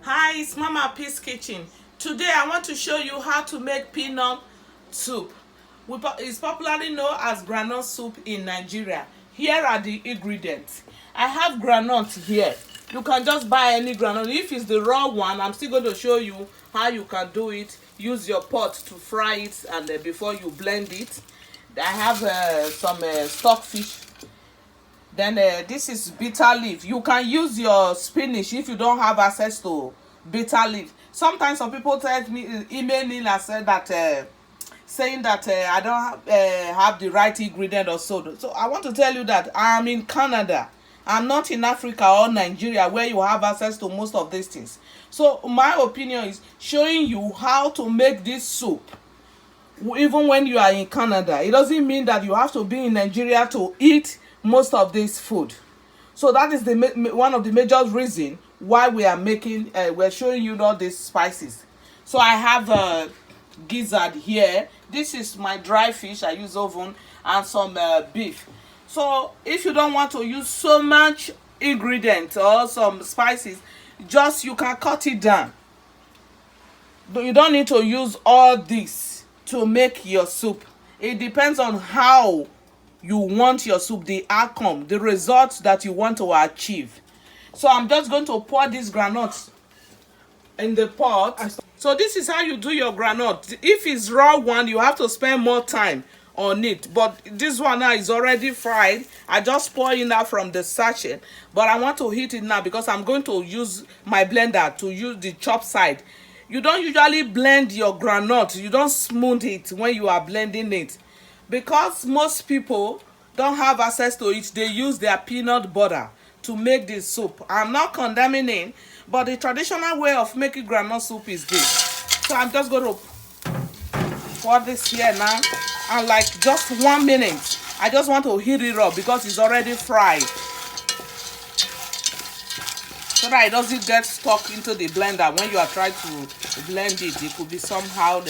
Hi, it's Mama Peace Kitchen. Today I want to show you how to make peanut soup. It's popularly known as groundnut soup in Nigeria. Here are the ingredients. I have groundnut here. You can just buy any groundnut. If it's the raw one, I'm still going to show you how you can do it. Use your pot to fry it and before you blend it. I have some stockfish. Then this is bitter leaf. You can use your spinach if you don't have access to bitter leaf. Sometimes some people email me and say that saying that I don't have the right ingredient or so. So I want to tell you that I'm in Canada. I'm not in Africa or Nigeria where you have access to most of these things. So my opinion is showing you how to make this soup. Even when you are in Canada, it doesn't mean that you have to be in Nigeria to eat most of this food. So that is the one of the major reason why we are making we're showing you all these spices. So I have a gizzard here. This is my dry fish. I use oven and some beef. So if you don't want to use so much ingredient or some spices, just you can cut it down. You don't need to use all this to make your soup. It depends on how you want your soup, the outcome, the results that you want to achieve. So I'm just going to pour these granules in the pot. So this is how you do your granite. If it's raw one, you have to spend more time on it, but this one now is already fried. I just pour in that from the sachet, but I want to heat it now because I'm going to use my blender to use the chop side. You don't usually blend your granite. You don't smooth it when you are blending it. Because most people don't have access to it, they use their peanut butter to make this soup. I'm not condemning it, but the traditional way of making granite soup is this. So I'm just going to pour this here now. And like just 1 minute, I just want to heat it up because it's already fried. So that it doesn't get stuck into the blender when you are trying to blend it. It could be somehow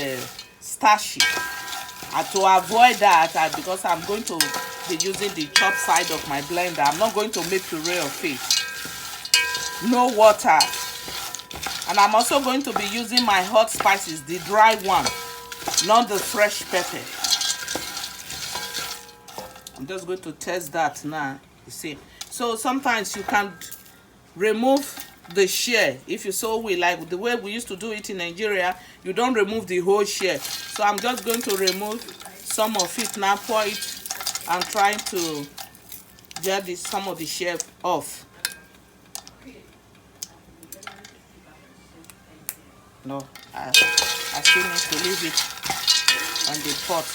starchy. And to avoid that, because I'm going to be using the chop side of my blender, I'm not going to make puree of it. No water. And I'm also going to be using my hot spices, the dry one, not the fresh pepper. I'm just going to test that now, you see. So sometimes you can remove the shell if you so will, like the way we used to do it in Nigeria. You don't remove the whole shell. So I'm just going to remove some of it now, pour it and trying to get some of the shell off. No, I still need to leave it on the pot.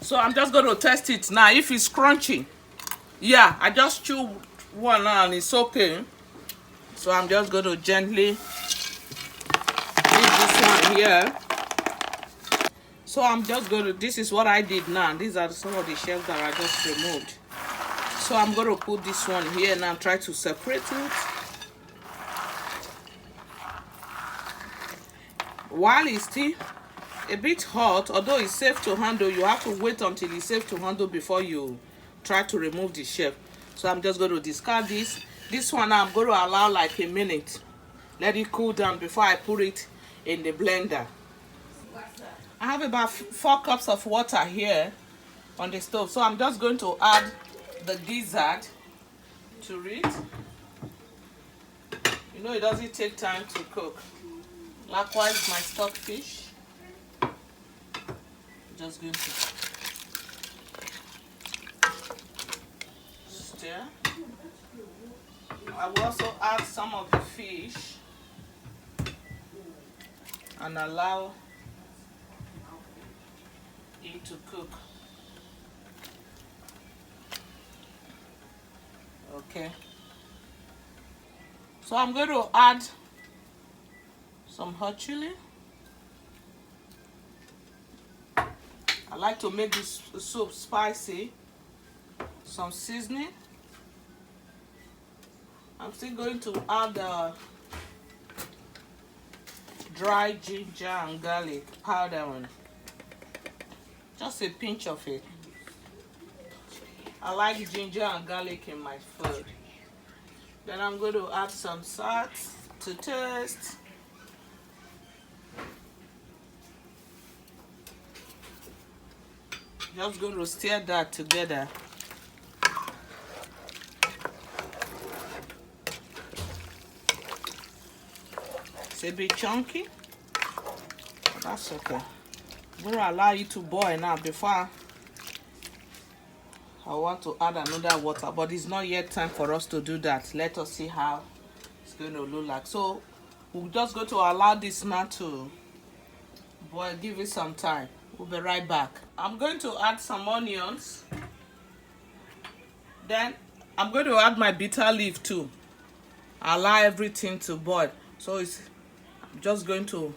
So I'm just going to test it now if it's crunchy. Yeah, I just chewed one and it's okay. So I'm just going to gently leave this one here. So I'm just going to, this is what I did now. These are some of the shells that I just removed. So I'm going to put this one here now and try to separate it. While it's still a bit hot, although it's safe to handle, you have to wait until it's safe to handle before you try to remove the shell. So I'm just going to discard this. This one I'm going to allow like a minute. Let it cool down before I put it in the blender. I have about 4 cups of water here on the stove. So I'm just going to add the gizzard to it. You know, it doesn't take time to cook. Likewise, my stockfish. Just going to stir. I will also add some of the fish and allow it to cook. Okay. So I'm going to add some hot chili. I like to make this soup spicy. Some seasoning. I'm still going to add dry ginger and garlic powder on. Just a pinch of it. I like ginger and garlic in my food. Then I'm going to add some salt to taste. Just going to stir that together. It's a bit chunky, but that's okay. I'm going to allow it to boil now before I want to add another water, but it's not yet time for us to do that. Let us see how it's going to look like. So we're just going to allow this now to boil, give it some time. We'll be right back. I'm going to add some onions. Then I'm going to add my bitter leaf too. Allow everything to boil. So I'm just going to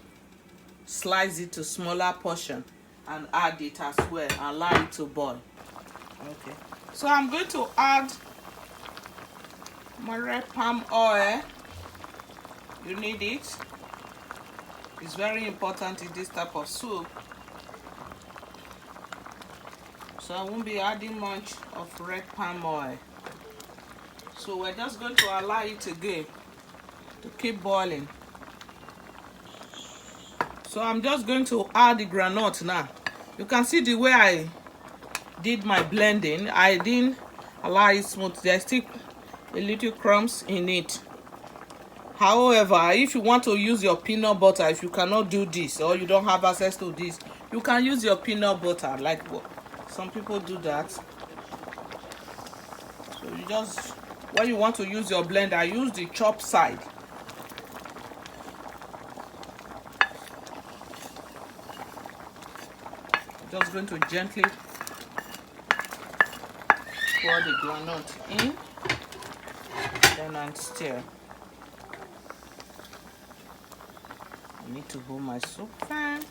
slice it to smaller portion and add it as well. Allow it to boil. Okay. So I'm going to add my red palm oil. You need it. It's very important in this type of soup. So I won't be adding much of red palm oil. So we're just going to allow it again to keep boiling. So I'm just going to add the groundnut now. You can see the way I did my blending. I didn't allow it smooth. There's still a little crumbs in it. However, if you want to use your peanut butter, if you cannot do this or you don't have access to this, you can use your peanut butter, like some people do that. So you just, when you want to use your blender, use the chop side. Just going to gently pour the groundnut in, then and stir. I need to hold my soup pan.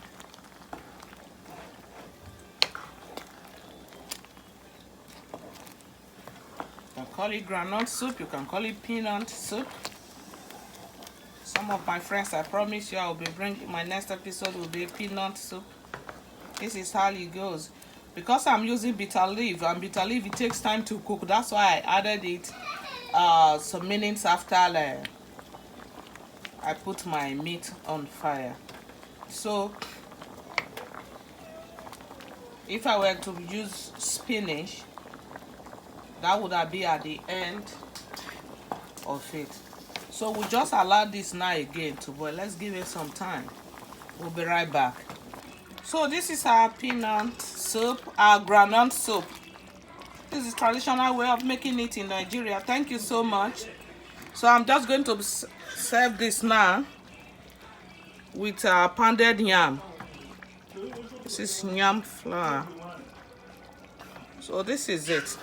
You can call it groundnut soup, you can call it peanut soup. Some of my friends, I promise you, I will be bringing, my next episode will be peanut soup. This is how it goes. Because I'm using bitter leaf, and bitter leaf, it takes time to cook. That's why I added it some minutes after I put my meat on fire. So if I were to use spinach, that would be at the end of it. So we'll just allow this now again to boil. Let's give it some time. We'll be right back. So this is our peanut soup, our groundnut soup. This is traditional way of making it in Nigeria. Thank you so much. So I'm just going to serve this now with pounded yam. This is yam flour. So this is it.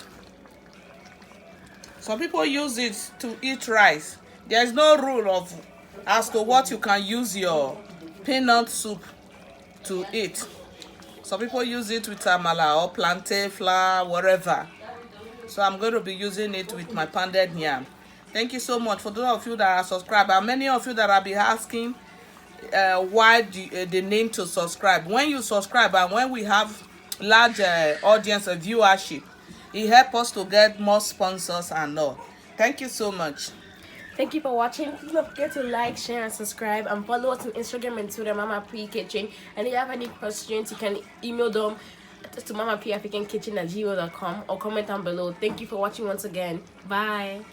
Some people use it to eat rice. There is no rule as to what you can use your peanut soup to eat. Some people use it with amala or plantain flour, whatever. So I'm going to be using it with my pounded yam. Thank you so much for those of you that are subscribed, and many of you that have been asking why the name to subscribe. When you subscribe and when we have large audience of viewership, it helps us to get more sponsors and all. Thank you so much. Thank you for watching. Please don't forget to like, share, and subscribe, and follow us on Instagram and Twitter, Mama P Kitchen. And if you have any questions, you can email them to mamapafricankitchen@gmail.com or comment down below. Thank you for watching once again. Bye.